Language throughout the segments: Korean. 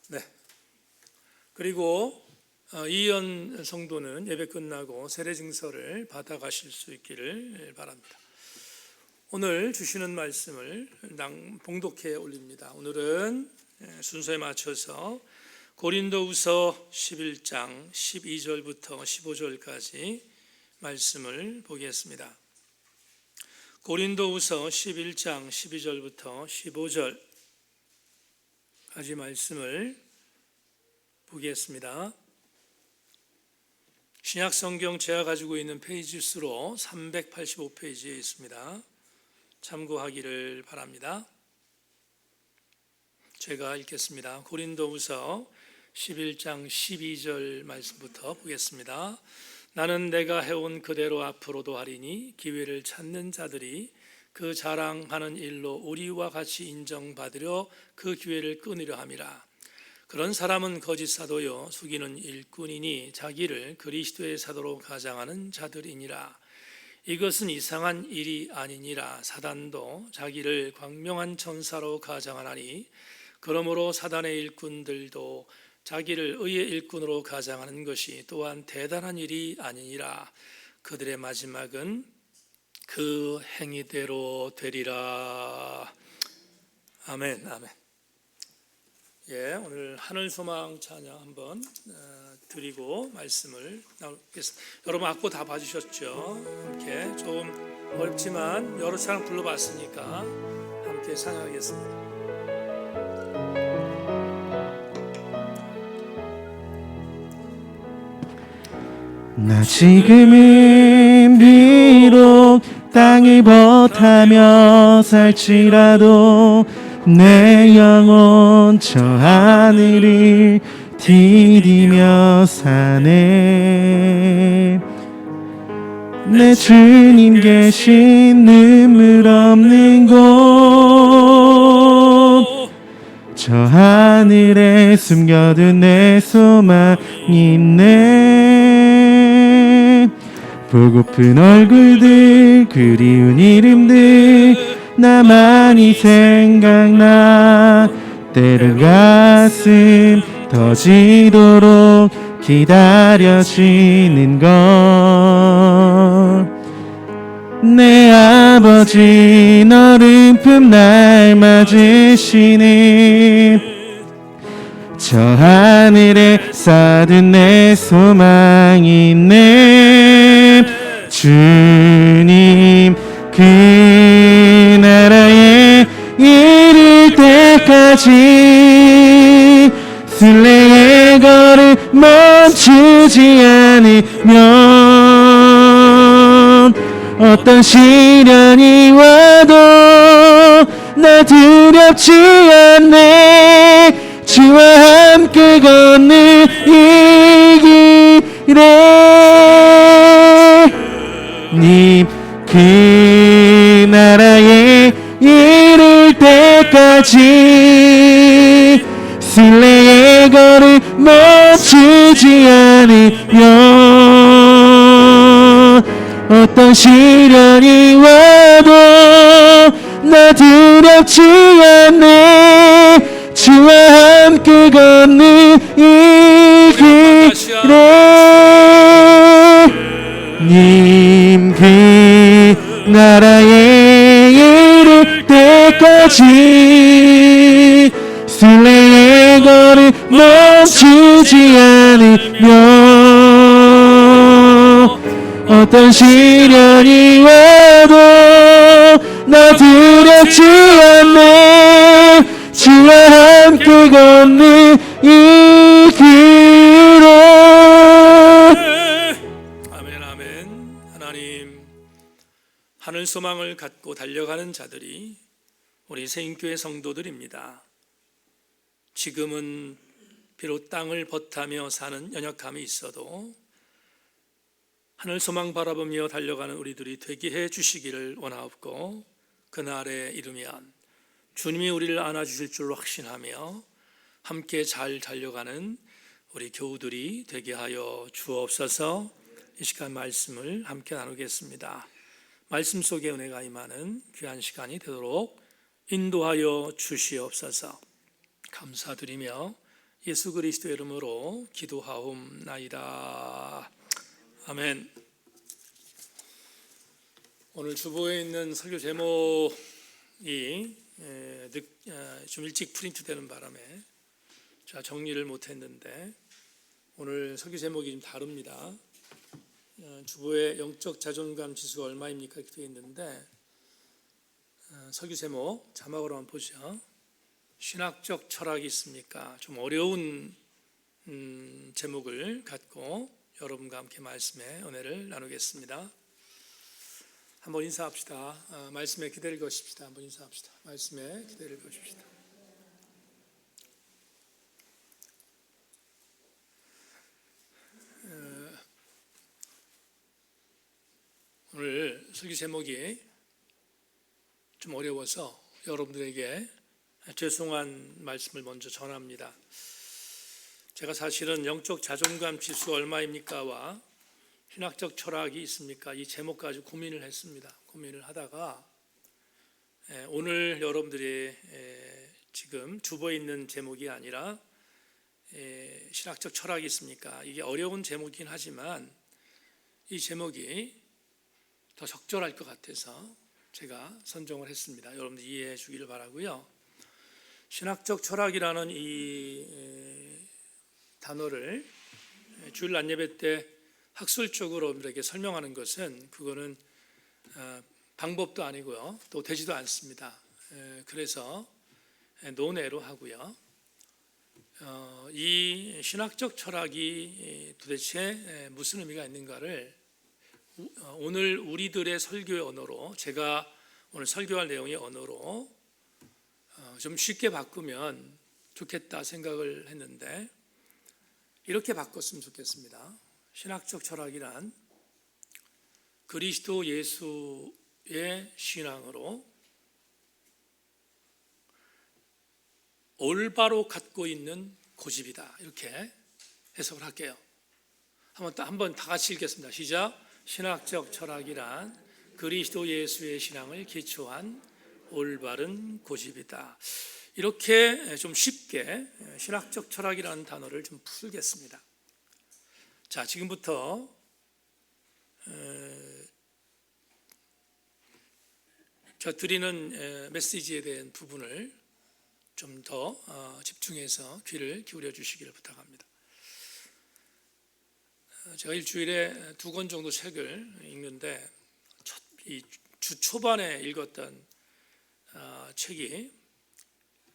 네. 그리고 이현 성도는 예배 끝나고 세례 증서를 받아가실 수 있기를 바랍니다. 오늘 주시는 말씀을 봉독해 올립니다. 오늘은 순서에 맞춰서 고린도후서 11장 12절부터 15절까지 말씀을 보겠습니다. 고린도후서 11장 12절부터 15절까지 말씀을 보겠습니다. 신약성경 제가 가지고 있는 페이지 수로 385페이지에 있습니다. 참고하기를 바랍니다. 제가 읽겠습니다. 고린도후서 11장 12절 말씀부터 보겠습니다. 나는 내가 해온 그대로 앞으로도 하리니 기회를 찾는 자들이 그 자랑하는 일로 우리와 같이 인정받으려 그 기회를 끊으려 함이라. 그런 사람은 거짓 사도요 속이는 일꾼이니 자기를 그리스도의 사도로 가장하는 자들이니라. 이것은 이상한 일이 아니니라. 사단도 자기를 광명한 천사로 가장하나니 그러므로 사단의 일꾼들도 자기를 의의 일꾼으로 가장하는 것이 또한 대단한 일이 아니니라. 그들의 마지막은 그 행위대로 되리라. 아멘. 아멘. 오늘 하늘소망 찬양 한번 드리고 말씀을 나누겠습니다. 여러분 악보 다 봐주셨죠? 함께 좀 어렵지만 여러 사람 불러봤으니까 함께 찬양하겠습니다. 나 지금은 비록 땅을 버타며 살지라도 내 영혼 저 하늘을 디디며 사네. 내 주님 계신 눈물 없는 곳 저 하늘에 숨겨둔 내 소망이 있네. 보고픈 얼굴들 그리운 이름들 나만이 생각나. 때론 가슴 터지도록 기다려지는 것. 내 아버지 너른 품 날 맞으시는 저 하늘에 쌓은 내 소망이 있네. 주님 그 나라에 이를 때까지 순례의 걸을 멈추지 않으면 어떤 시련이 와도 나 두렵지 않네. 주와 함께 걷는 이 길에 님 그 나라에 이를 때까지 순례의 걸을 멈추지 않으면 어떤 시련이 와도 나 두렵지 않네. 주와 함께 걷는 이 길에 님 그 나라에 이를 때까지 순례의 걸을 멈추지 않으면 어떤 시련이 와도 나 두렵지 않네. 주와 함께 걷는 이 길에. 아멘. 아멘. 하나님, 하늘 소망을 갖고 달려가는 자들이 우리 세인교회 성도들입니다. 지금은 비록 땅을 버타며 사는 연약함이 있어도 하늘 소망 바라보며 달려가는 우리들이 되게 해 주시기를 원하옵고, 그날에 이르면 주님이 우리를 안아주실 줄로 확신하며 함께 잘 달려가는 우리 교우들이 되게 하여 주옵소서. 이 시간 말씀을 함께 나누겠습니다. 말씀 속에 은혜가 임하는 귀한 시간이 되도록 인도하여 주시옵소서. 감사드리며 예수 그리스도의 이름으로 기도하옵나이다. 아멘. 오늘 주보에 있는 설교 제목이 좀 일찍 프린트되는 바람에 제가 정리를 못했는데 오늘 설교 제목이 좀 다릅니다. 주보에 영적 자존감 지수가 얼마입니까? 이렇게 되어 있는데 설교 제목 자막으로 한번 보죠. 신학적 철학이 있습니까? 좀 어려운 제목을 갖고 여러분과 함께 말씀의 은혜를 나누겠습니다. 한번 인사합시다. 말씀에 기대를 거십시다. 한번 인사합시다. 말씀에 기대를 거십시다. 오늘 설교 제목이 좀 어려워서 여러분들에게 죄송한 말씀을 먼저 전합니다. 제가 사실은 영적 자존감 지수 얼마입니까와 신학적 철학이 있습니까? 이 제목까지 고민을 했습니다. 고민을 하다가 오늘 여러분들이 지금 주보에 있는 제목이 아니라 신학적 철학이 있습니까? 이게 어려운 제목이긴 하지만 이 제목이 더 적절할 것 같아서 제가 선정을 했습니다. 여러분들 이해해 주기를 바라고요. 신학적 철학이라는 이 단어를 주일 낮예배 때 학술적으로 여러분들에게 설명하는 것은 그거는 방법도 아니고요. 또 되지도 않습니다. 그래서 논외로 하고요. 이 신학적 철학이 도대체 무슨 의미가 있는가를 오늘 우리들의 설교의 언어로 제가 오늘 설교할 내용의 언어로 좀 쉽게 바꾸면 좋겠다 생각을 했는데 이렇게 바꿨으면 좋겠습니다. 신학적 철학이란 그리스도 예수의 신앙으로 올바로 갖고 있는 고집이다. 이렇게 해석을 할게요. 한번 다 같이 읽겠습니다. 시작. 신학적 철학이란 그리스도 예수의 신앙을 기초한 올바른 고집이다. 이렇게 좀 쉽게 신학적 철학이라는 단어를 좀 풀겠습니다. 자, 지금부터 저 드리는 메시지에 대한 부분을 좀 더 집중해서 귀를 기울여 주시기를 부탁합니다. 제가 일주일에 2권 정도 책을 읽는데 이 주 초반에 읽었던 책이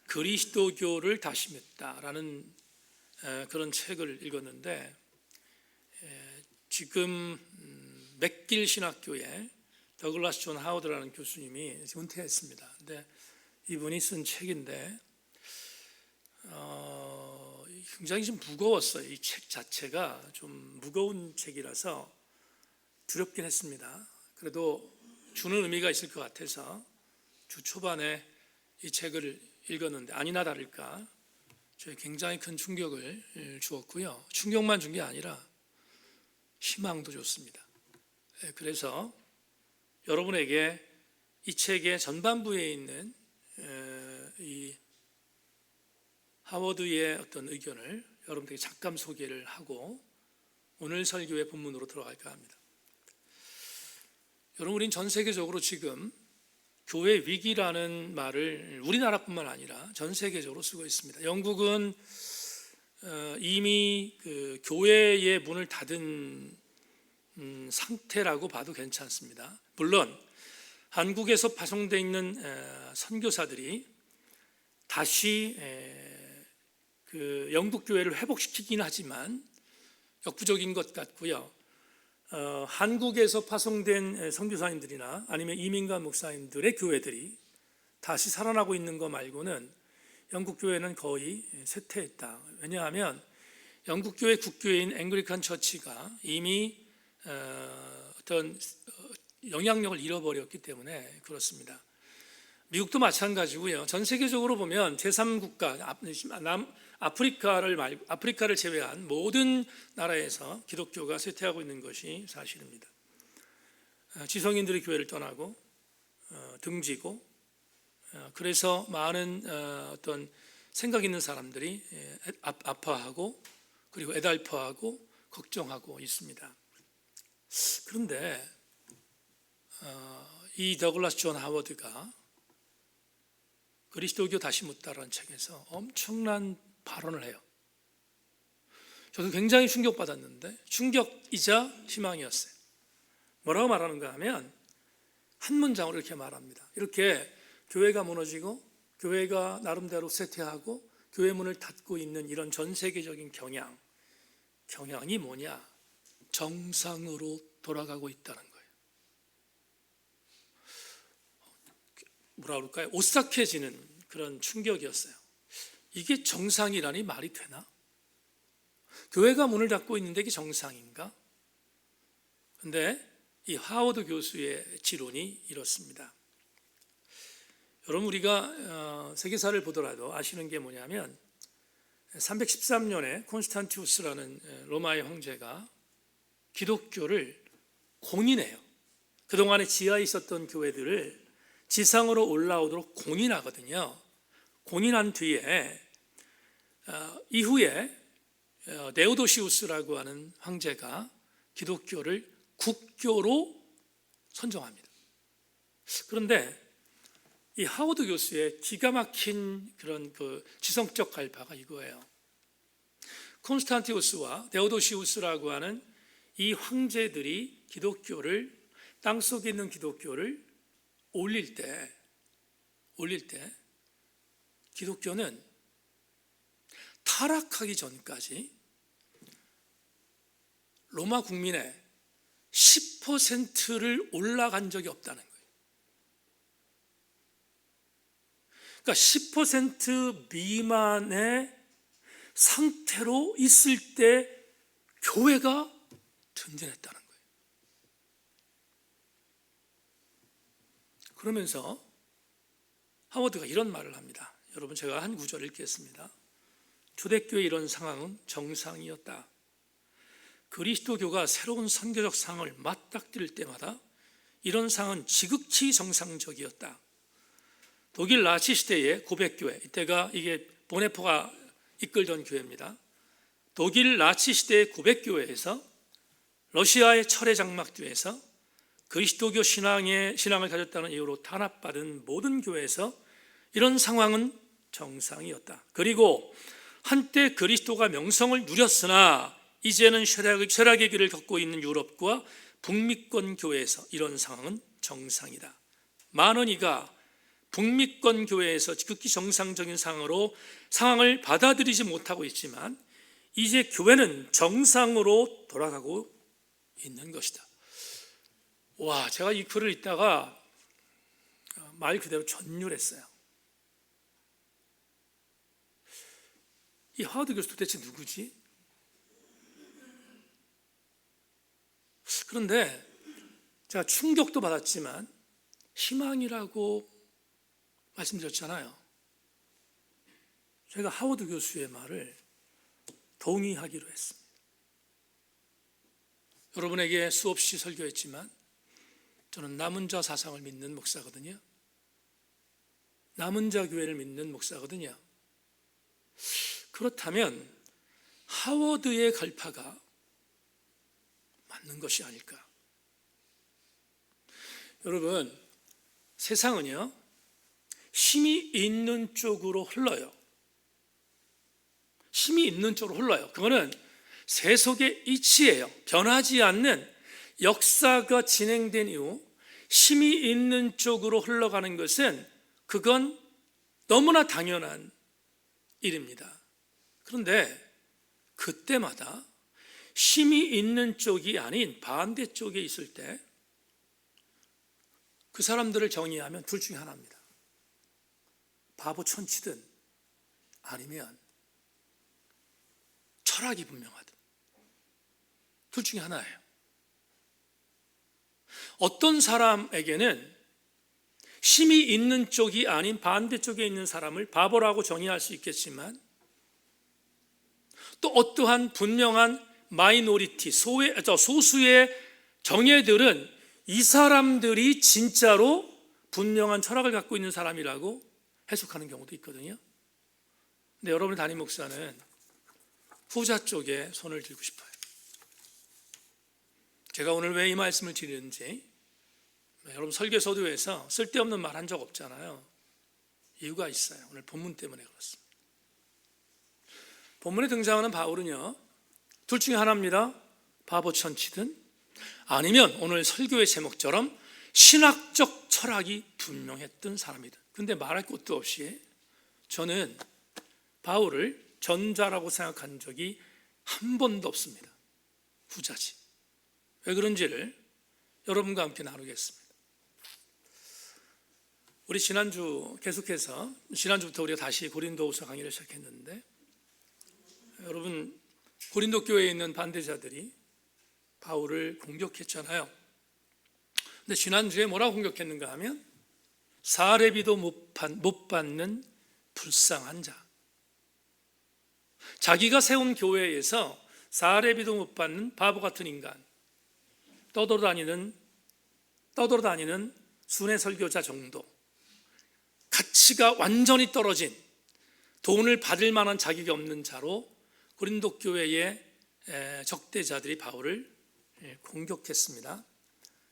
그리스도교를 다짐했다라는 그런 책을 읽었는데 지금 맥길 신학교에 더글라스 존 하워드라는 교수님이 은퇴했습니다. 근데 이분이 쓴 책인데 굉장히 좀 무거웠어요. 이 책 자체가 좀 무거운 책이라서 두렵긴 했습니다. 그래도 주는 의미가 있을 것 같아서 주 초반에 이 책을 읽었는데 아니나 다를까 저희 굉장히 큰 충격을 주었고요. 충격만 준 게 아니라 희망도 줬습니다. 그래서 여러분에게 이 책의 전반부에 있는 이 하워드의 어떤 의견을 여러분들에게 잠깐 소개를 하고 오늘 설교의 본문으로 들어갈까 합니다. 여러분, 우리는 전 세계적으로 지금 교회 위기라는 말을 우리나라뿐만 아니라 전 세계적으로 쓰고 있습니다. 영국은 이미 그 교회의 문을 닫은 상태라고 봐도 괜찮습니다. 물론 한국에서 파송되어 있는 선교사들이 다시 그 영국 교회를 회복시키긴 하지만 역부족인 것 같고요. 한국에서 파송된 선교사님들이나 아니면 이민가 목사님들의 교회들이 다시 살아나고 있는 것 말고는 영국 교회는 거의 쇠퇴했다. 왜냐하면 영국 교회 국교회인 앵글리칸 처치가 이미 어떤 영향력을 잃어버렸기 때문에 그렇습니다. 미국도 마찬가지고요. 전 세계적으로 보면 제3국가 아프리카를 제외한 모든 나라에서 기독교가 쇠퇴하고 있는 것이 사실입니다. 지성인들이 교회를 떠나고 등지고 그래서 많은 어떤 생각 있는 사람들이 아파하고 그리고 애달퍼하고 걱정하고 있습니다. 그런데 이 더글라스 존 하워드가 그리스도교 다시 묻다라는 책에서 엄청난 발언을 해요. 저도 굉장히 충격받았는데 충격이자 희망이었어요. 뭐라고 말하는가 하면 한 문장으로 이렇게 말합니다. 이렇게 교회가 무너지고 교회가 나름대로 쇠퇴하고 교회 문을 닫고 있는 이런 전 세계적인 경향이 뭐냐? 정상으로 돌아가고 있다는 거예요. 뭐라 그럴까요? 오싹해지는 그런 충격이었어요. 이게 정상이라니 말이 되나? 교회가 문을 닫고 있는데 이게 정상인가? 근데 이 하워드 교수의 지론이 이렇습니다. 여러분, 우리가 세계사를 보더라도 아시는 게 뭐냐면 313년에 콘스탄티우스라는 로마의 황제가 기독교를 공인해요. 그동안에 지하에 있었던 교회들을 지상으로 올라오도록 공인하거든요. 공인한 뒤에 이후에 네오도시우스라고 하는 황제가 기독교를 국교로 선정합니다. 그런데 이 하워드 교수의 기가 막힌 그런 그 지성적 갈파가 이거예요. 콘스탄티우스와 데오도시우스라고 하는 이 황제들이 기독교를, 땅속에 있는 기독교를 올릴 때 기독교는 타락하기 전까지 로마 국민의 10%를 올라간 적이 없다는 거예요. 그러니까 10% 미만의 상태로 있을 때 교회가 든든했다는 거예요. 그러면서 하워드가 이런 말을 합니다. 여러분, 제가 한 구절을 읽겠습니다. 초대교회의 이런 상황은 정상이었다. 그리스도교가 새로운 선교적 상황을 맞닥뜨릴 때마다 이런 상황은 지극히 정상적이었다. 독일 나치 시대의 고백교회, 이때가 이게 보네포가 이끌던 교회입니다. 독일 나치 시대의 고백교회에서 러시아의 철의 장막교회에서 그리스도교 신앙을 가졌다는 이유로 탄압받은 모든 교회에서 이런 상황은 정상이었다. 그리고 한때 그리스도가 명성을 누렸으나 이제는 쇠락의 길을 걷고 있는 유럽과 북미권 교회에서 이런 상황은 정상이다. 많은 이가 북미권 교회에서 극히 정상적인 상황을 받아들이지 못하고 있지만 이제 교회는 정상으로 돌아가고 있는 것이다. 와, 제가 이 글을 읽다가 말 그대로 전율했어요. 이 하워드 교수 도대체 누구지? 그런데 제가 충격도 받았지만 희망이라고 말씀드렸잖아요. 제가 하워드 교수의 말을 동의하기로 했습니다. 여러분에게 수없이 설교했지만 저는 남은 자 사상을 믿는 목사거든요. 남은 자 교회를 믿는 목사거든요. 그렇다면 하워드의 갈파가 맞는 것이 아닐까? 여러분, 세상은요, 힘이 있는 쪽으로 흘러요. 힘이 있는 쪽으로 흘러요. 그거는 세속의 이치예요. 변하지 않는 역사가 진행된 이후 힘이 있는 쪽으로 흘러가는 것은 그건 너무나 당연한 일입니다. 그런데 그때마다 힘이 있는 쪽이 아닌 반대쪽에 있을 때 그 사람들을 정의하면 둘 중에 하나입니다. 바보 천치든 아니면 철학이 분명하든 둘 중에 하나예요. 어떤 사람에게는 힘이 있는 쪽이 아닌 반대쪽에 있는 사람을 바보라고 정의할 수 있겠지만 또 어떠한 분명한 마이노리티, 소수의 정예들은 이 사람들이 진짜로 분명한 철학을 갖고 있는 사람이라고 해석하는 경우도 있거든요. 근데 여러분의 담임 목사는 후자 쪽에 손을 들고 싶어요. 제가 오늘 왜 이 말씀을 드리는지, 여러분 설교 서두에서 쓸데없는 말 한 적 없잖아요. 이유가 있어요. 오늘 본문 때문에 그렇습니다. 본문에 등장하는 바울은요, 둘 중에 하나입니다. 바보 천치든 아니면 오늘 설교의 제목처럼 신학적 철학이 분명했던 사람이든. 근데 말할 것도 없이 저는 바울을 전자라고 생각한 적이 한 번도 없습니다. 후자지. 왜 그런지를 여러분과 함께 나누겠습니다. 우리 지난주부터 우리가 다시 고린도후서 강의를 시작했는데, 여러분 고린도 교회에 있는 반대자들이 바울을 공격했잖아요. 근데 지난주에 뭐라고 공격했는가 하면 사례비도 못 받는 불쌍한 자, 자기가 세운 교회에서 사례비도 못 받는 바보 같은 인간, 떠돌아다니는 순회 설교자 정도, 가치가 완전히 떨어진, 돈을 받을 만한 자격이 없는 자로 고린도 교회의 적대자들이 바울을 공격했습니다.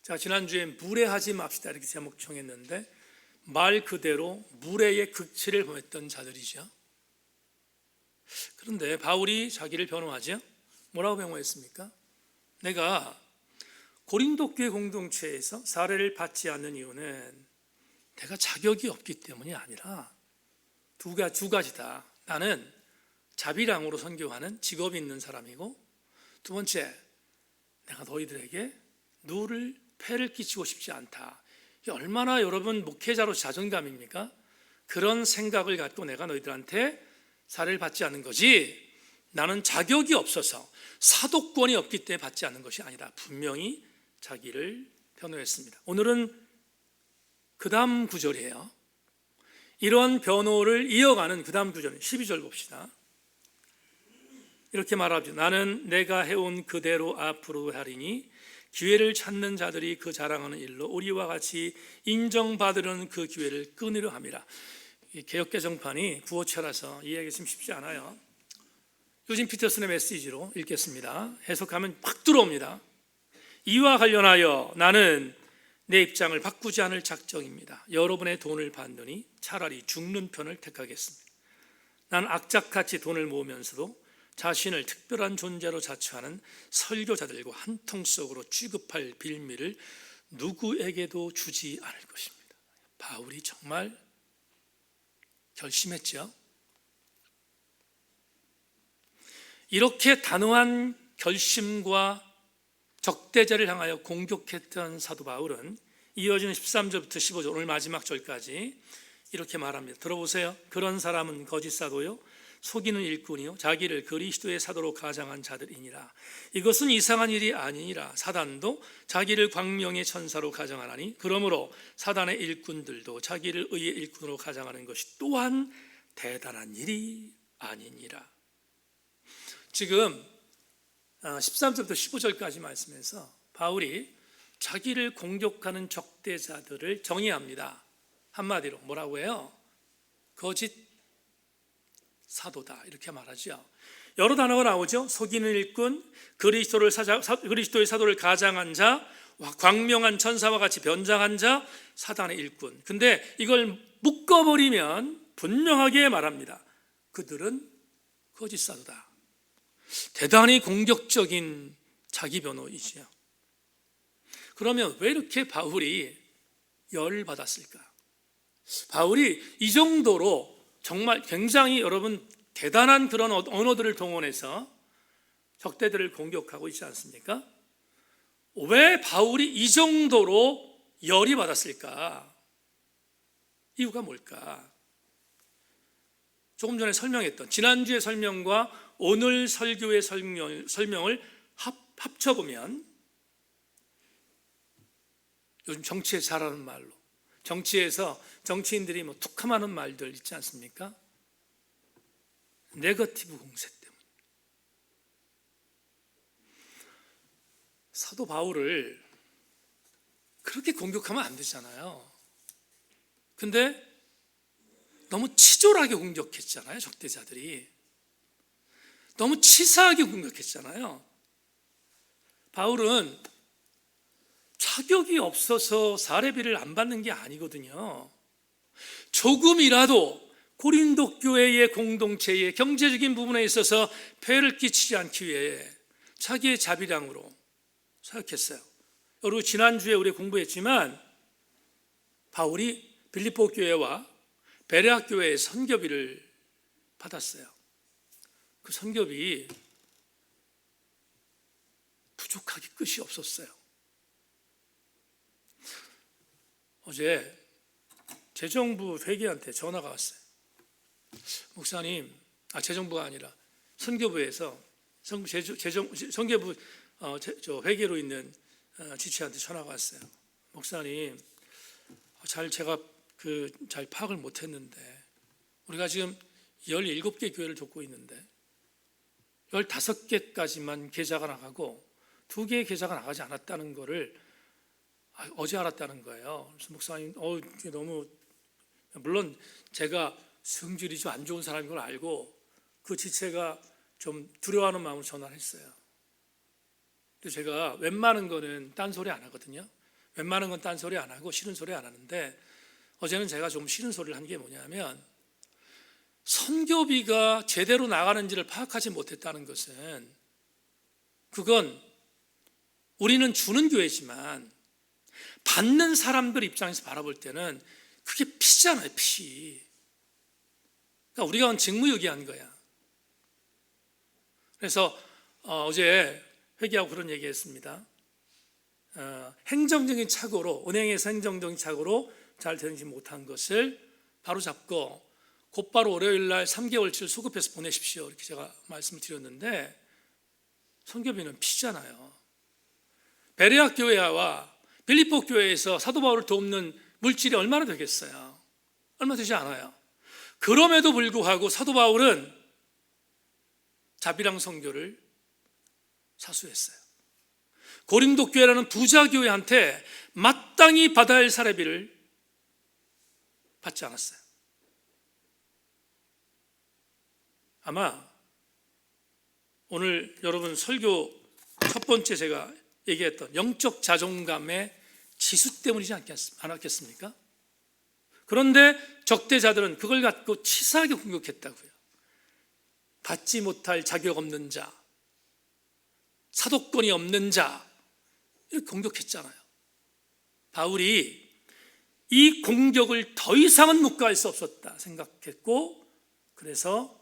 제가 지난주에 무례하지 맙시다 이렇게 제목 정했는데, 말 그대로 무례의 극치를 범했던 자들이죠. 그런데 바울이 자기를 변호하죠. 뭐라고 변호했습니까? 내가 고린도 교회 공동체에서 사례를 받지 않는 이유는 내가 자격이 없기 때문이 아니라 두 가지다. 나는 자비랑으로 선교하는 직업이 있는 사람이고, 두 번째, 내가 너희들에게 폐를 끼치고 싶지 않다. 이게 얼마나 여러분 목회자로 자존감입니까? 그런 생각을 갖고 내가 너희들한테 사례를 받지 않는 거지, 나는 자격이 없어서 사도권이 없기 때문에 받지 않는 것이 아니다. 분명히 자기를 변호했습니다. 오늘은 그 다음 구절이에요. 이런 변호를 이어가는 그 다음 구절 12절 봅시다. 이렇게 말하죠. 나는 내가 해온 그대로 앞으로 하리니 기회를 찾는 자들이 그 자랑하는 일로 우리와 같이 인정받으려는 그 기회를 끊으려 함이라. 개역개정판이 구어체라서 이해하기 좀 쉽지 않아요. 요즘 피터슨의 메시지로 읽겠습니다. 해석하면 확 들어옵니다. 이와 관련하여 나는 내 입장을 바꾸지 않을 작정입니다. 여러분의 돈을 받느니 차라리 죽는 편을 택하겠습니다. 나는 악착같이 돈을 모으면서도 자신을 특별한 존재로 자처하는 설교자들과 한통속으로 취급할 빌미를 누구에게도 주지 않을 것입니다. 바울이 정말 결심했죠. 이렇게 단호한 결심과 적대자를 향하여 공격했던 사도 바울은 이어지는 13절부터 15절 오늘 마지막 절까지 이렇게 말합니다. 들어보세요. 그런 사람은 거짓 사도요 속이는 일꾼이요 자기를 그리스도의 사도로 가장한 자들이니라. 이것은 이상한 일이 아니니라. 사단도 자기를 광명의 천사로 가장하나니 그러므로 사단의 일꾼들도 자기를 의의 일꾼으로 가장하는 것이 또한 대단한 일이 아니니라. 지금 13절부터 15절까지 말씀에서 바울이 자기를 공격하는 적대자들을 정의합니다. 한마디로 뭐라고 해요? 거짓 사도다 이렇게 말하죠. 여러 단어가 나오죠. 속이는 일꾼, 그리스도의 사도를 가장한 자, 광명한 천사와 같이 변장한 자, 사단의 일꾼. 근데 이걸 묶어버리면 분명하게 말합니다. 그들은 거짓 사도다. 대단히 공격적인 자기 변호이지요. 그러면 왜 이렇게 바울이 열을 받았을까? 바울이 이 정도로 정말 굉장히 여러분 대단한 그런 언어들을 동원해서 적대들을 공격하고 있지 않습니까? 왜 바울이 이 정도로 열이 받았을까? 이유가 뭘까? 조금 전에 설명했던 지난주의 설명과 오늘 설교의 설명을 합쳐보면 요즘 정치에 잘하는 말로 정치에서 정치인들이 툭하면 말들 있지 않습니까? 네거티브 공세 때문에 사도 바울을 그렇게 공격하면 안 되잖아요. 근데 너무 치졸하게 공격했잖아요. 적대자들이 너무 치사하게 공격했잖아요. 바울은 자격이 없어서 사례비를 안 받는 게 아니거든요. 조금이라도 고린도 교회의 공동체의 경제적인 부분에 있어서 폐해를 끼치지 않기 위해 자기의 자비량으로 사역했어요. 여러분, 지난주에 우리 공부했지만 바울이 빌립보 교회와 베레아 교회의 선교비를 받았어요. 그 선교비 부족하기 끝이 없었어요. 어제 재정부 회계한테 전화가 왔어요. 목사님, 재정부가 아니라 선교부에서 선교부 회계로 있는 지체한테 전화가 왔어요. 목사님, 제가 잘 파악을 못했는데 우리가 지금 17개 교회를 돕고 있는데 15개까지만 계좌가 나가고 2개의 계좌가 나가지 않았다는 거를 어제 알았다는 거예요. 그래서 목사님, 너무, 물론 제가 성질이 좀 안 좋은 사람인 걸 알고 그 지체가 좀 두려워하는 마음으로 전화를 했어요. 근데 제가 웬만한 거는 딴소리 안 하거든요. 웬만한 건 딴소리 안 하고 싫은 소리 안 하는데 어제는 제가 좀 싫은 소리를 한 게 뭐냐면, 선교비가 제대로 나가는지를 파악하지 못했다는 것은, 그건 우리는 주는 교회지만 받는 사람들 입장에서 바라볼 때는 그게 피잖아요, 피. 그러니까 우리가 직무유기한 거야. 그래서 어제 회계하고 그런 얘기했습니다. 행정적인 착오로, 은행에서 행정적인 착오로 잘 되지 못한 것을 바로잡고 곧바로 월요일날 3개월치를 수급해서 보내십시오, 이렇게 제가 말씀을 드렸는데, 선교비는 피잖아요. 베레아 교회와 빌립보 교회에서 사도 바울을 돕는 물질이 얼마나 되겠어요? 얼마 되지 않아요. 그럼에도 불구하고 사도 바울은 자비랑 선교를 사수했어요. 고린도 교회라는 부자 교회한테 마땅히 받아야 할 사례비를 받지 않았어요. 아마 오늘 여러분 설교 첫 번째 제가 얘기했던 영적 자존감의 지수 때문이지 않았겠습니까? 그런데 적대자들은 그걸 갖고 치사하게 공격했다고요. 받지 못할 자격 없는 자, 사도권이 없는 자, 이렇게 공격했잖아요. 바울이 이 공격을 더 이상은 묵과할 수 없었다 생각했고, 그래서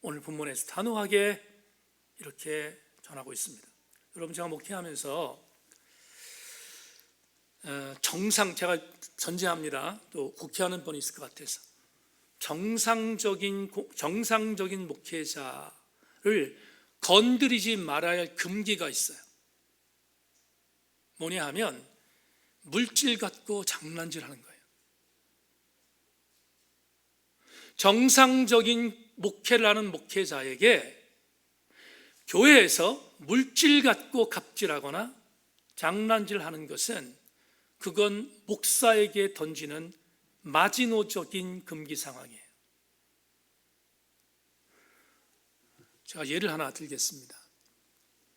오늘 본문에서 단호하게 이렇게 전하고 있습니다. 여러분, 제가 목회하면서 제가 전제합니다. 또 국회하는 분이 있을 것 같아서 정상적인 목회자를 건드리지 말아야 할 금기가 있어요. 뭐냐 하면 물질 갖고 장난질하는 거예요. 정상적인 목회를 하는 목회자에게 교회에서 물질 갖고 갑질하거나 장난질하는 것은, 그건 목사에게 던지는 마지노적인 금기 상황이에요. 제가 예를 하나 들겠습니다.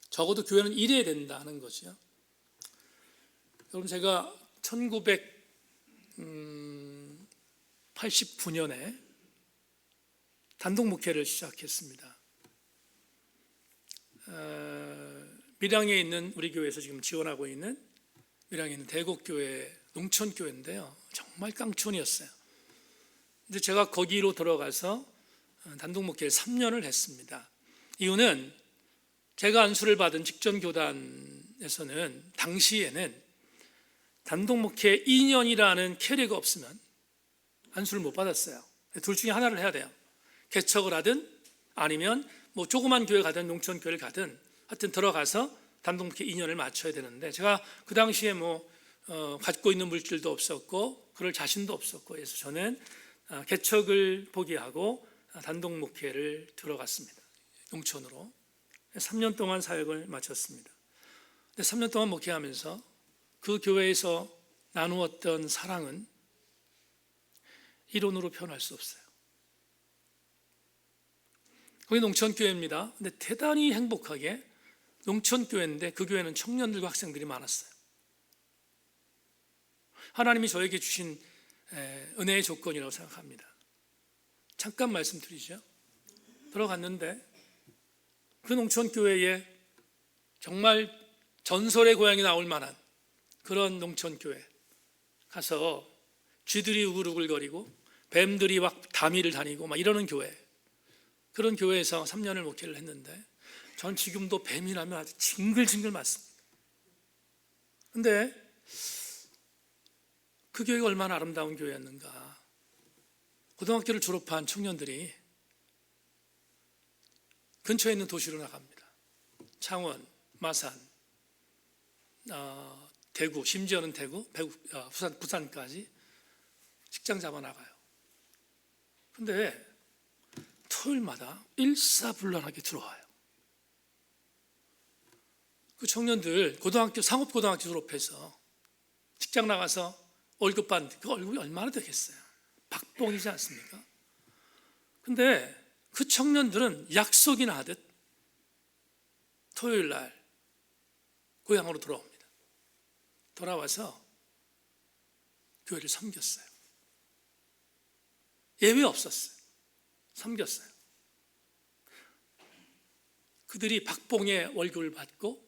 적어도 교회는 이래야 된다는 거죠. 여러분, 제가 1989년에 단독 목회를 시작했습니다. 밀양에 있는 우리 교회에서 지금 지원하고 있는 밀양에 있는 대곡교회 농촌교회인데요, 정말 깡촌이었어요. 근데 제가 거기로 들어가서 단독 목회를 3년을 했습니다. 이유는 제가 안수를 받은 직전교단에서는 당시에는 단독 목회 2년이라는 캐리어가 없으면 안수를 못 받았어요. 둘 중에 하나를 해야 돼요. 개척을 하든 아니면 뭐 조그만 교회 가든 농촌 교회를 가든 하여튼 들어가서 단독 목회 2년을 마쳐야 되는데, 제가 그 당시에 갖고 있는 물질도 없었고 그럴 자신도 없었고 해서 저는 개척을 포기하고 단독 목회를 들어갔습니다. 농촌으로 3년 동안 사역을 마쳤습니다. 근데 3년 동안 목회하면서 그 교회에서 나누었던 사랑은 이론으로 표현할 수 없어요. 거기 농촌교회입니다. 근데 대단히 행복하게 농촌교회인데 그 교회는 청년들과 학생들이 많았어요. 하나님이 저에게 주신 은혜의 조건이라고 생각합니다. 잠깐 말씀드리죠. 들어갔는데 그 농촌교회에 정말 전설의 고향이 나올 만한 그런 농촌교회 가서 쥐들이 우글우글거리고 뱀들이 막 다미를 다니고 막 이러는 교회, 그런 교회에서 3년을 목회를 했는데 저는 지금도 뱀이 나면 아주 징글징글 맞습니다. 근데 그 교회가 얼마나 아름다운 교회였는가. 고등학교를 졸업한 청년들이 근처에 있는 도시로 나갑니다. 창원, 마산, 대구, 심지어는 대구, 부산까지 직장 잡아 나가요. 근데 토요일마다 일사불란하게 들어와요. 그 청년들 상업고등학교 졸업해서 직장 나가서 월급 받는데 그 월급이 얼마나 되겠어요? 박봉이지 않습니까? 근데 그 청년들은 약속이나 하듯 토요일 날 고향으로 돌아옵니다. 돌아와서 교회를 섬겼어요. 예외 없었어요. 섬겼어요. 그들이 박봉의 월급을 받고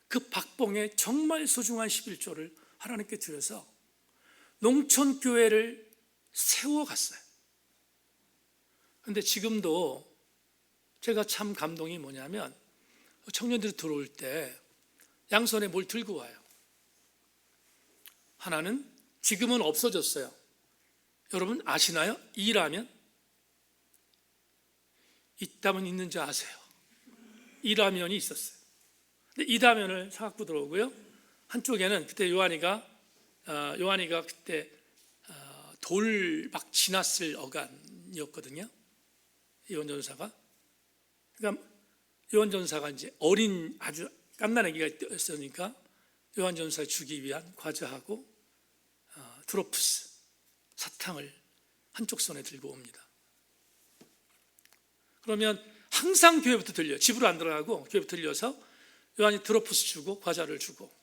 그 박봉의 정말 소중한 11조를 하나님께 드려서 농촌교회를 세워갔어요. 그런데 지금도 제가 참 감동이 뭐냐면 청년들이 들어올 때 양손에 뭘 들고 와요. 하나는 지금은 없어졌어요. 여러분 아시나요? 이 라면? 있다면 있는지 아세요? 이 라면이 있었어요. 근데 이 라면을 사갖고 들어오고요. 한쪽에는 그때 요한이가 그때 돌 막 지났을 어간이었거든요. 요한 전사가. 그러니까 요한 전사가 이제 어린 아주 갓난아기가 요한 전사를 주기 위한 과자하고 드로프스 사탕을 한쪽 손에 들고 옵니다. 그러면 항상 교회부터 들려요. 집으로 안 들어가고 교회부터 들려서 요한이 드로프스 주고 과자를 주고.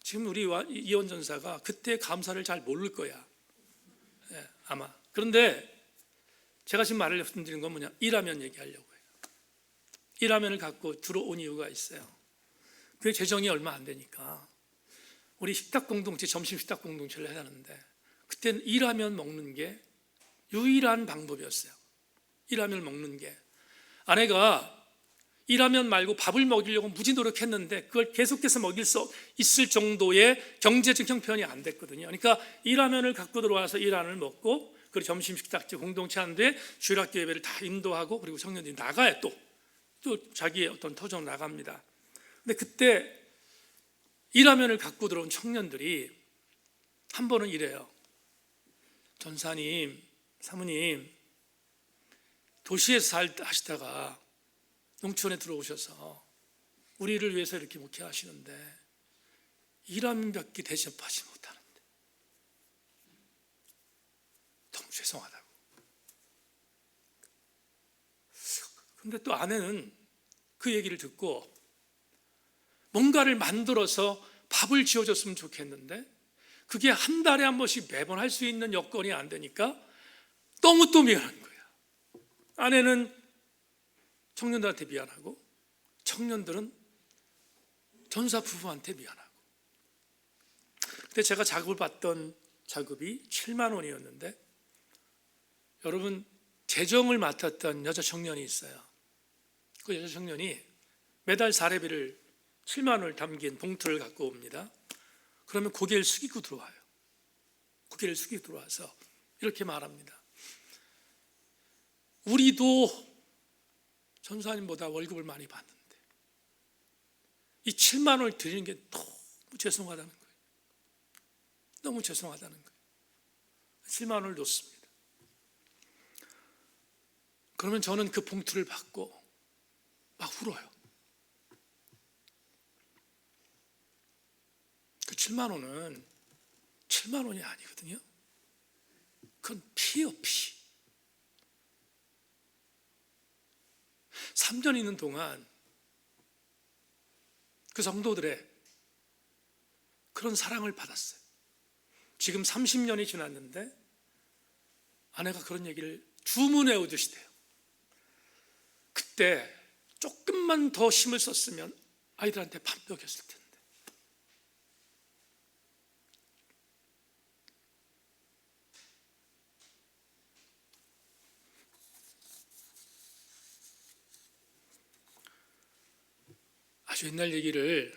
지금 우리 이원 전사가 그때 감사를 잘 모를 거야. 아마. 그런데 제가 지금 말씀드리는 건 뭐냐, 이 라면 얘기하려고 해요. 이 라면을 갖고 들어온 이유가 있어요. 그게 재정이 얼마 안 되니까 우리 식탁 공동체, 점심 식탁 공동체를 해야 하는데 그때는 이 라면 먹는 게 유일한 방법이었어요. 이 라면을 먹는 게. 아내가 이 라면 말고 밥을 먹이려고 무지 노력했는데 그걸 계속해서 먹일 수 있을 정도의 경제적 형편이 안 됐거든요. 그러니까 이 라면을 갖고 들어와서 이 라면을 먹고 그리고 점심 식탁 공동체 하는데 주일학교 예배를 다 인도하고 그리고 청년들이 나가요. 또 자기의 어떤 터전 나갑니다. 근데 그때 이 라면을 갖고 들어온 청년들이 한 번은 이래요. 전사님, 사모님, 도시에서 하시다가 농촌에 들어오셔서 우리를 위해서 이렇게 목회하시는데 이 라면밖에 대접하지 못하는데 너무 죄송하다고. 근데 또 아내는 그 얘기를 듣고 뭔가를 만들어서 밥을 지어줬으면 좋겠는데 그게 한 달에 한 번씩 매번 할 수 있는 여건이 안 되니까 너무 또 미안한 거야. 아내는 청년들한테 미안하고 청년들은 전사 부부한테 미안하고. 근데 제가 작업을 받던 작업이 7만 원이었는데 여러분 재정을 맡았던 여자 청년이 있어요. 그 여자 청년이 매달 사례비를 7만 원을 담긴 봉투를 갖고 옵니다. 그러면 고개를 숙이고 들어와요. 고개를 숙이고 들어와서 이렇게 말합니다. 우리도 전사님보다 월급을 많이 받는데 이 7만 원을 드리는 게 너무 죄송하다는 거예요. 너무 죄송하다는 거예요. 7만 원을 놓습니다. 그러면 저는 그 봉투를 받고 막 울어요. 그 7만 원은 7만 원이 아니거든요. 그건 피예요, 피. 3년 있는 동안 그 성도들의 그런 사랑을 받았어요. 지금 30년이 지났는데 아내가 그런 얘기를 주문해 오듯이 돼요. 그때 조금만 더 힘을 썼으면 아이들한테 밥 먹였을 텐데. 아주 옛날 얘기를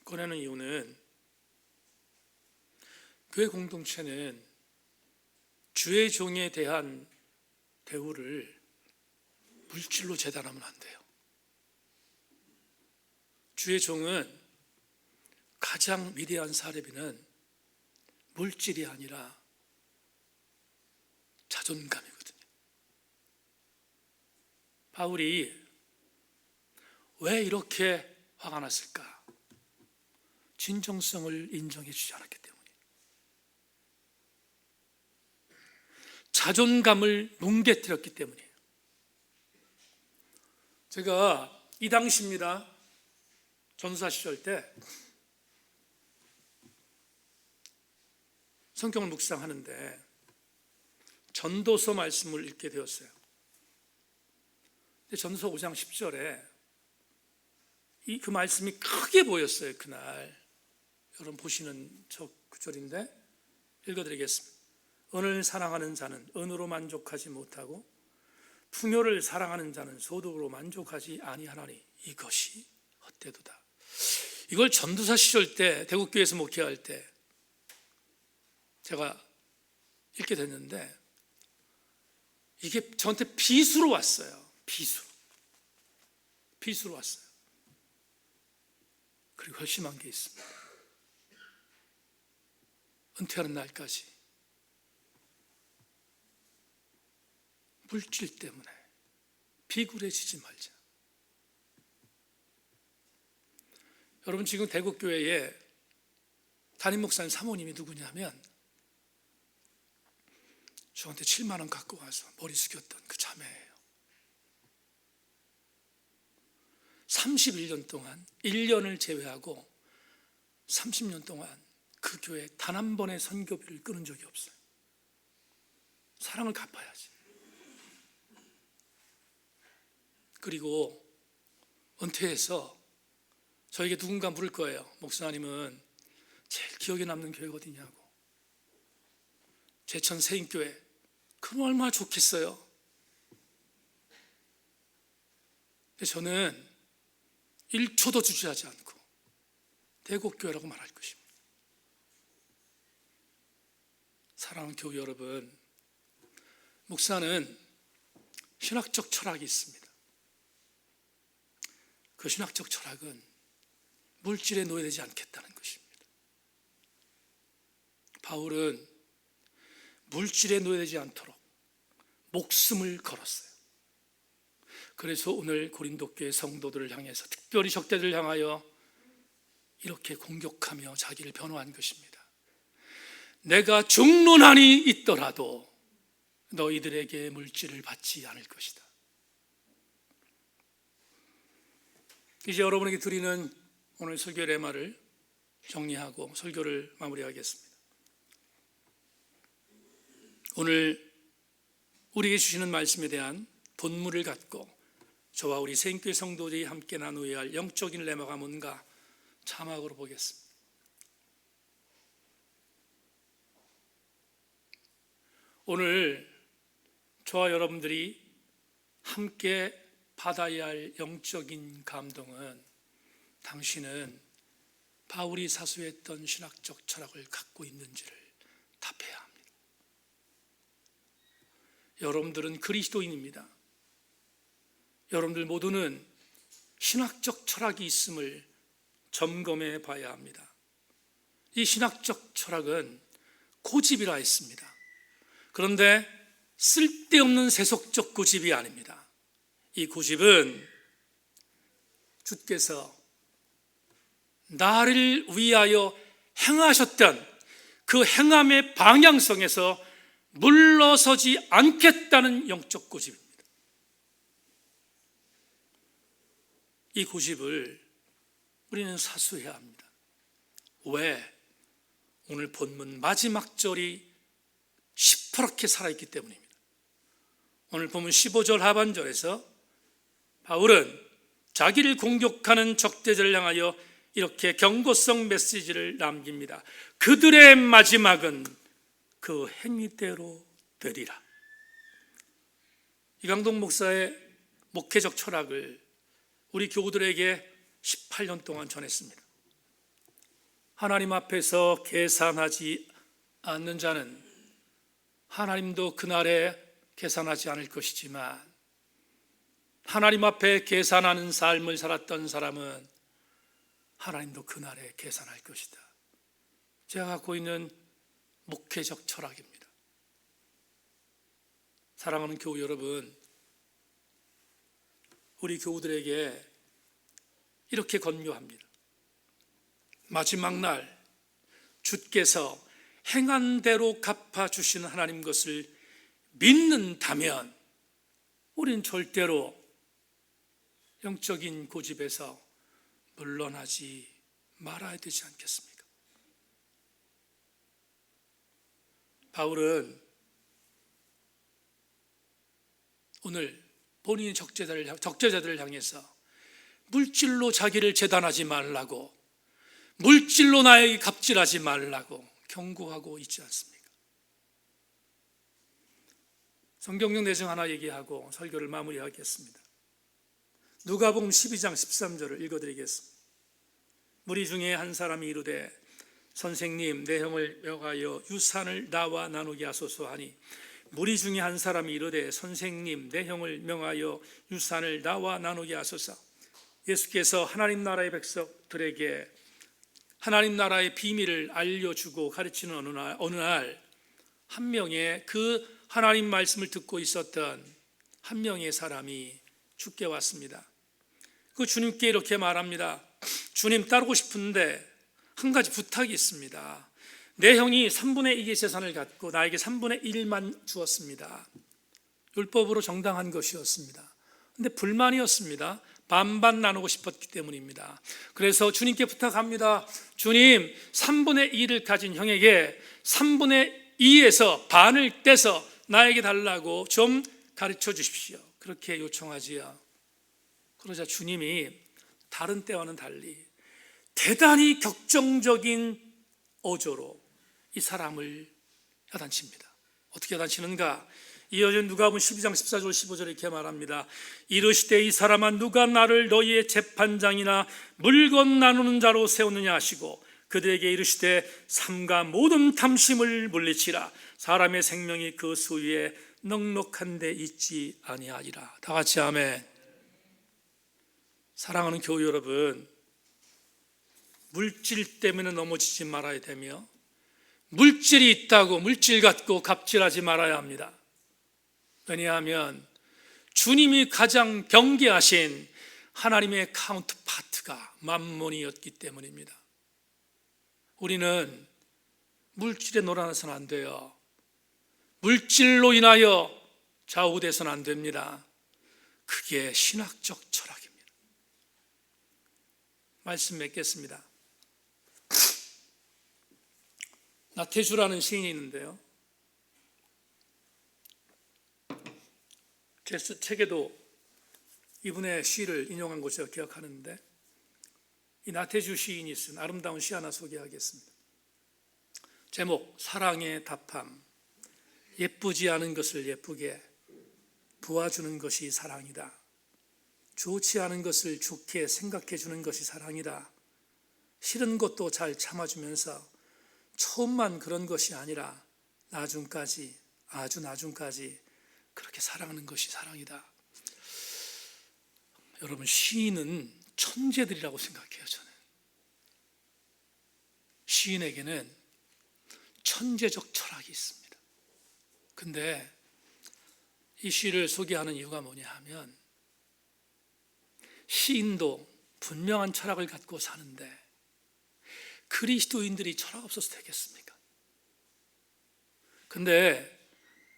꺼내는 이유는 교회 공동체는 주의 종에 대한 대우를 물질로 재단하면 안 돼요. 주의 종은 가장 위대한 사례비는 물질이 아니라 자존감이거든요. 바울이 왜 이렇게 화가 났을까? 진정성을 인정해 주지 않았기 때문이에요. 자존감을 뭉개뜨렸기 때문이에요. 제가 이 당시입니다. 전사 시절 때 성경을 묵상하는데 전도서 말씀을 읽게 되었어요. 전도서 5장 10절에 그 말씀이 크게 보였어요. 그날 여러분 보시는 저 구절인데 읽어드리겠습니다. 은을 사랑하는 자는 은으로 만족하지 못하고 풍요를 사랑하는 자는 소득으로 만족하지 아니하나니 이것이 헛되도다. 이걸 전도사 시절 때 대국교회에서 목회할 때 제가 읽게 됐는데 이게 저한테 비수로 왔어요. 비수로 왔어요. 그리고 결심한 게 있습니다. 은퇴하는 날까지 물질 때문에 비굴해지지 말자. 여러분 지금 대국교회에 담임 목사님 사모님이 누구냐면 저한테 7만 원 갖고 와서 머리 숙였던 그 자매예요. 31년 동안 1년을 제외하고 30년 동안 그 교회에 단 한 번의 선교비를 끊은 적이 없어요. 사랑을 갚아야지. 그리고 은퇴해서 저에게 누군가 물을 거예요. 목사님은 제일 기억에 남는 교회가 어디냐고. 제천 세인교회. 그럼 얼마나 좋겠어요. 근데 저는 1초도 주저하지 않고 대국교회라고 말할 것입니다. 사랑하는 교회 여러분, 목사는 신학적 철학이 있습니다. 그 신학적 철학은 물질에 노예되지 않겠다는 것입니다. 바울은 물질에 노예되지 않도록 목숨을 걸었어요. 그래서 오늘 고린도 교회 성도들을 향해서 특별히 적대들을 향하여 이렇게 공격하며 자기를 변호한 것입니다. 내가 죽는 한이 있더라도 너희들에게 물질을 받지 않을 것이다. 이제 여러분에게 드리는 오늘 설교의 레마를 정리하고 설교를 마무리하겠습니다. 오늘 우리에게 주시는 말씀에 대한 본문을 갖고 저와 우리 세인교회 성도들이 함께 나누어야 할 영적인 레마가 뭔가 자막으로 보겠습니다. 오늘 저와 여러분들이 함께 받아야 할 영적인 감동은 당신은 바울이 사수했던 신학적 철학을 갖고 있는지를 답해야 합니다. 여러분들은 그리스도인입니다. 여러분들 모두는 신학적 철학이 있음을 점검해 봐야 합니다. 이 신학적 철학은 고집이라 했습니다. 그런데 쓸데없는 세속적 고집이 아닙니다. 이 고집은 주께서 나를 위하여 행하셨던 그 행함의 방향성에서 물러서지 않겠다는 영적 고집입니다. 이 고집을 우리는 사수해야 합니다. 왜? 오늘 본문 마지막 절이 시퍼렇게 살아있기 때문입니다. 오늘 본문 15절 하반절에서 바울은 자기를 공격하는 적대자를 향하여 이렇게 경고성 메시지를 남깁니다. 그들의 마지막은 그 행위대로 되리라. 이강동 목사의 목회적 철학을 우리 교우들에게 18년 동안 전했습니다. 하나님 앞에서 계산하지 않는 자는 하나님도 그날에 계산하지 않을 것이지만, 하나님 앞에 계산하는 삶을 살았던 사람은 하나님도 그날에 계산할 것이다. 제가 갖고 있는 목회적 철학입니다. 사랑하는 교우 여러분, 우리 교우들에게 이렇게 권유합니다. 마지막 날 주께서 행한 대로 갚아주시는 하나님 것을 믿는다면 우린 절대로 영적인 고집에서 물러나지 말아야 되지 않겠습니까? 바울은 오늘 본인의 적재자들을 향해서 물질로 자기를 재단하지 말라고, 물질로 나에게 갑질하지 말라고 경고하고 있지 않습니까? 성경용 내용 하나 얘기하고 설교를 마무리하겠습니다. 누가복음 12장 13절을 읽어드리겠습니다. 무리 중에 한 사람이 이르되 선생님, 내 형을 명하여 유산을 나와 나누게 하소서 하니, 무리 중에 한 사람이 이르되 선생님, 내 형을 명하여 유산을 나와 나누게 하소서. 예수께서 하나님 나라의 백성들에게 하나님 나라의 비밀을 알려주고 가르치는 어느 날 한 명의 그 하나님 말씀을 듣고 있었던 한 명의 사람이 주께 왔습니다. 그 주님께 이렇게 말합니다. 주님, 따르고 싶은데 한 가지 부탁이 있습니다. 내 형이 3분의 2의 재산을 갖고 나에게 3분의 1만 주었습니다. 율법으로 정당한 것이었습니다. 그런데 불만이었습니다. 반반 나누고 싶었기 때문입니다. 그래서 주님께 부탁합니다. 주님, 3분의 1을 가진 형에게 3분의 2에서 반을 떼서 나에게 달라고 좀 가르쳐 주십시오. 그렇게 요청하지요. 그러자 주님이 다른 때와는 달리 대단히 격정적인 어조로 이 사람을 야단칩니다. 어떻게 야단치는가? 이어진 누가복음 12장 14절 15절에 이렇게 말합니다. 이르시되 이 사람아, 누가 나를 너희의 재판장이나 물건 나누는 자로 세우느냐 하시고, 그들에게 이르시되 삼가 모든 탐심을 물리치라. 사람의 생명이 그 수위에 넉넉한 데 있지 아니하리라. 다 같이 아멘. 사랑하는 교우 여러분, 물질 때문에 넘어지지 말아야 되며, 물질이 있다고 물질 갖고 갑질하지 말아야 합니다. 왜냐하면 주님이 가장 경계하신 하나님의 카운트파트가 만몬이었기 때문입니다. 우리는 물질에 놀아나서는 안 돼요. 물질로 인하여 좌우돼서는 안 됩니다. 그게 신학적 철학입니다. 말씀 맺겠습니다. 나태주라는 시인이 있는데요, 제 책에도 이분의 시를 인용한 것을 제가 기억하는데, 이 나태주 시인이 쓴 아름다운 시 하나 소개하겠습니다. 제목, 사랑의 답함. 예쁘지 않은 것을 예쁘게 부어주는 것이 사랑이다. 좋지 않은 것을 좋게 생각해 주는 것이 사랑이다. 싫은 것도 잘 참아주면서 처음만 그런 것이 아니라 나중까지, 아주 나중까지 그렇게 사랑하는 것이 사랑이다. 여러분, 시인은 천재들이라고 생각해요. 저는 시인에게는 천재적 철학이 있습니다. 근데 이 시를 소개하는 이유가 뭐냐 하면, 시인도 분명한 철학을 갖고 사는데 그리스도인들이 철학 없어서 되겠습니까? 근데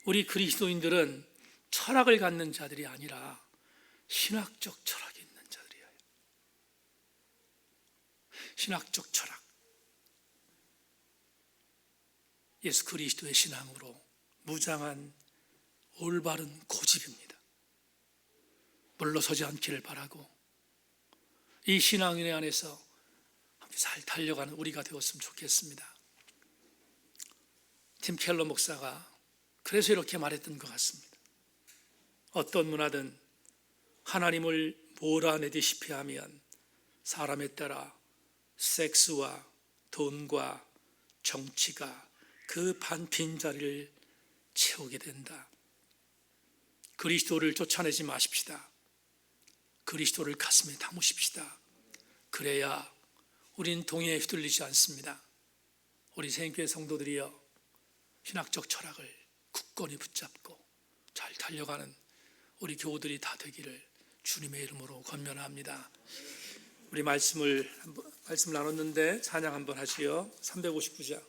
우리 그리스도인들은 철학을 갖는 자들이 아니라 신학적 철학이 있는 자들이에요. 신학적 철학, 예수 그리스도의 신앙으로 무장한 올바른 고집입니다. 물러서지 않기를 바라고 이 신앙인의 안에서 잘 달려가는 우리가 되었으면 좋겠습니다. 팀 켈러 목사가 그래서 이렇게 말했던 것 같습니다. 어떤 문화든 하나님을 몰아내듯이 하면 사람에 따라 섹스와 돈과 정치가 그 반 빈자리를 채우게 된다. 그리스도를 쫓아내지 마십시다. 그리스도를 가슴에 담으십시다. 그래야 우린 동해에 휘둘리지 않습니다. 우리 생교회 성도들이여, 신학적 철학을 굳건히 붙잡고 잘 달려가는 우리 교우들이 다 되기를 주님의 이름으로 권면합니다. 우리 말씀 나눴는데 찬양 한번 하시요. 359장.